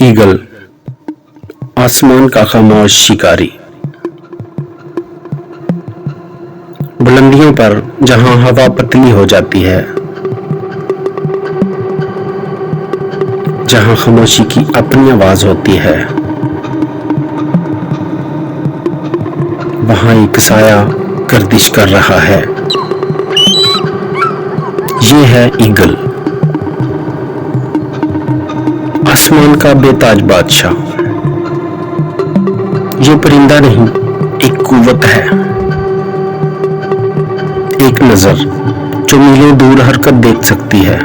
Eagle, आसमान का खामोश शिकारी। बुलंदियों पर जहां हवा पतली हो जाती है, जहां खामोशी की अपनी आवाज होती है, वहां एक साया गर्दिश कर रहा है। ये है ईगल, आसमान का बेताज बादशाह। ये परिंदा नहीं, एक कुव्वत है, एक नजर जो मीलों दूर हरकत देख सकती है,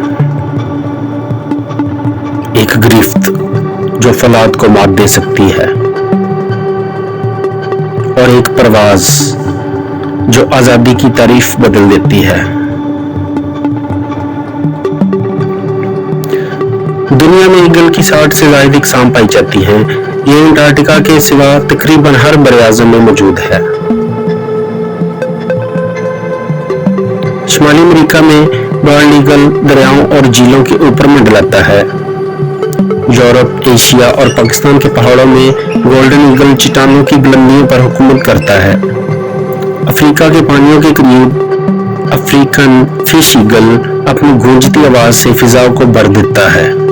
एक गिरफ्त जो फलाद को मात दे सकती है, और एक परवाज जो आजादी की तारीफ बदल देती है। दुनिया में ईगल की 60 से ज्यादा इकसाम पाई जाती हैं। ये अंटार्कटिका के सिवा तकरीबन हर बरे-आज़म में मौजूद है। शुमाली अमेरिका में बाल्ड ईगल दरियाओं और झीलों के ऊपर मंडलाता है। यूरोप, एशिया और पाकिस्तान के पहाड़ों में गोल्डन ईगल चट्टानों की बुलंदियों पर हुकूमत करता है। अफ्रीका के पानियों के करीब अफ्रीकन फिश ईगल अपनी गूंजती आवाज से फिजाओं को भर देता है।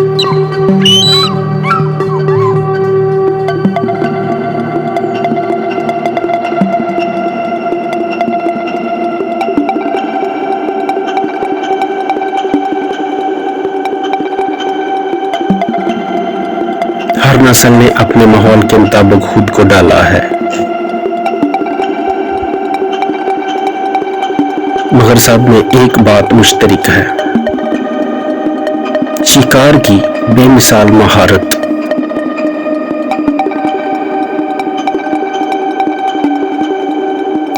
हर नस्ल ने अपने माहौल के मुताबिक खुद को डाला है, मगर सब में एक बात मुश्तरक है, शिकार की बेमिसाल महारत।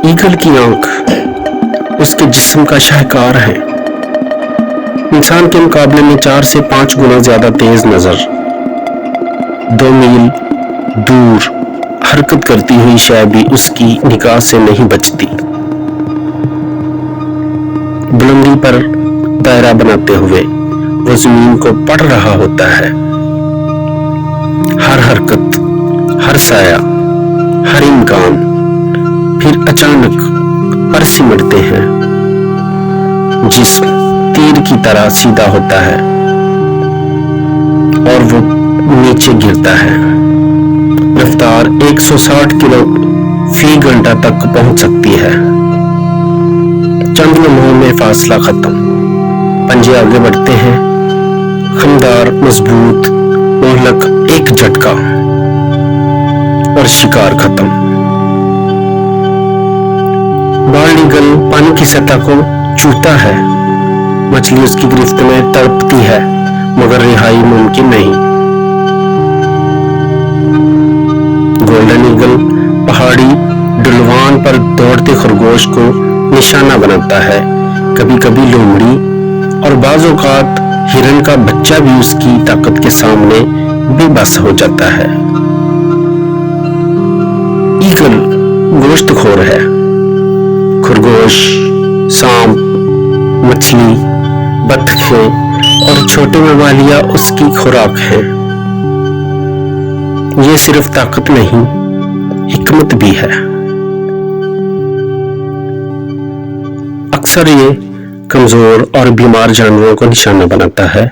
ईगल की आंख उसके जिस्म का शाहकार है। इंसान के मुकाबले में 4 से 5 गुना ज्यादा तेज नजर। 2 मील दूर हरकत करती हुई शय भी उसकी निगाह से नहीं बचती। बुलंदी पर दायरा बनाते हुए वो जमीन को पढ़ रहा होता है। हर हरकत, हर साया, हर इम्कान फिर अचानक पर सिमटते हैं। जिस्म तीर की तरह सीधा होता है और वो नीचे गिरता है। रफ्तार 160 किलो फी घंटा तक पहुंच सकती है। चंद लम्हों में फासला खत्म, पंजे आगे बढ़ते हैं, खमदार मजबूत मोहलक एक झटका और शिकार खत्म। बाल्ड ईगल पानी की सतह को छूता है। मछली उसकी गिरफ्त में तड़पती है, मगर रिहाई मुमकिन नहीं। गोल्डन ईगल पहाड़ी ढलवान पर दौड़ते खरगोश को निशाना बनाता है। कभी कभी लोमड़ी और बाज़ औक़ात हिरन का बच्चा भी उसकी ताकत के सामने बेबस हो जाता है। ईगल गोश्तखोर है। खरगोश, सांप, मछली, बतखें और छोटे मवालिया उसकी खुराक है। ये सिर्फ ताकत नहीं, हिकमत भी है। अक्सर ये कमजोर और बीमार जानवरों को निशाना बनाता है।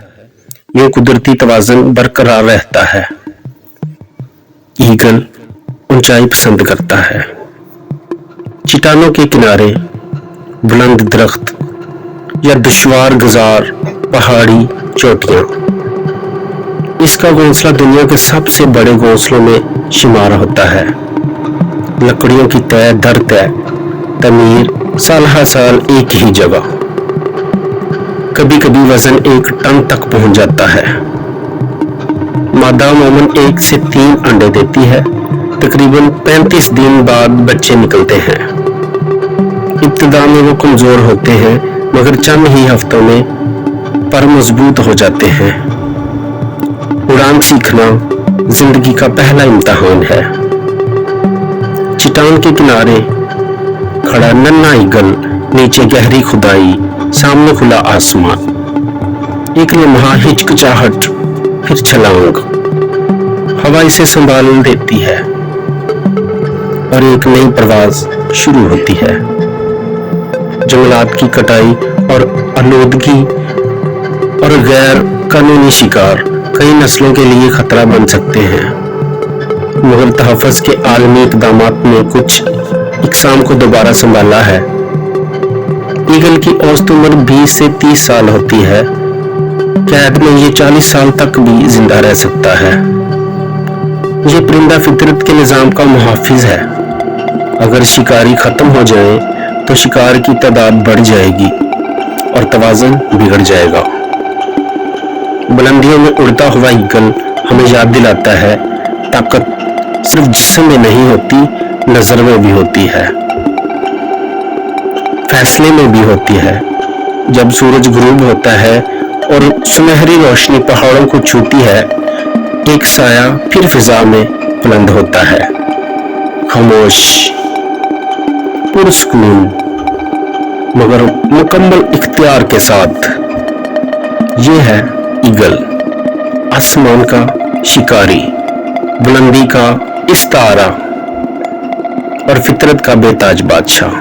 ये कुदरती तवाज़ुन बरकरार रहता है। ईगल ऊंचाई पसंद करता है। चट्टानों के किनारे, बुलंद दरख्त या दुश्वार गुजार पहाड़ी चोटियां। इसका घोंसला दुनिया के सबसे बड़े घोंसलों में शुमार होता है। लकड़ियों की तय दर तय तमीर, साल हर साल एक ही जगह। कभी कभी वजन 1 टन तक पहुंच जाता है। मादा अमूमन 1 से 3 अंडे देती है। तकरीबन 35 दिन बाद बच्चे निकलते हैं। इब्तिदा में वो कमजोर होते हैं, मगर चंद ही हफ्तों में पर मजबूत हो जाते हैं। उड़ान सीखना जिंदगी का पहला इम्तिहान है। चट्टान के किनारे खड़ा नन्हा ईगल, नीचे गहरी खुदाई, सामने खुला आसमान। एक लम्हा हिचकिचाहट, फिर छलांग। हवा इसे संभाल देती है और एक नई प्रवास शुरू होती है। जंगलात की कटाई और आलूदगी और गैर कानूनी शिकार कई नस्लों के लिए खतरा बन सकते हैं। मुगल तहफ़्फ़ुज़ के आलमी इक़दामात ने कुछ इक़साम को दोबारा संभाला है। ईगल की औसत उम्र 20 से 30 साल होती है। कैद में ये 40 साल तक भी जिंदा रह सकता है। ये परिंदा फितरत के निज़ाम का मुहाफ़िज़ है। अगर शिकारी खत्म हो जाए तो शिकार की तादाद बढ़ जाएगी और तवाज़ुन बिगड़ जाएगा। बुलंदियों में उड़ता हुआ ईगल हमें याद दिलाता है, ताकत सिर्फ जिस्म में नहीं होती, नजर में भी होती है, फैसले में भी होती है। जब सूरज गुरूब होता है और सुनहरी रोशनी पहाड़ों को छूती है, एक साया फिर फिजा में बुलंद होता है, खामोश, पुरस्कून, मगर मुकम्मल इख्तियार के साथ। ये है ईगल, आसमान का शिकारी, बुलंदी का इस्तारा और फितरत का बेताज बादशाह।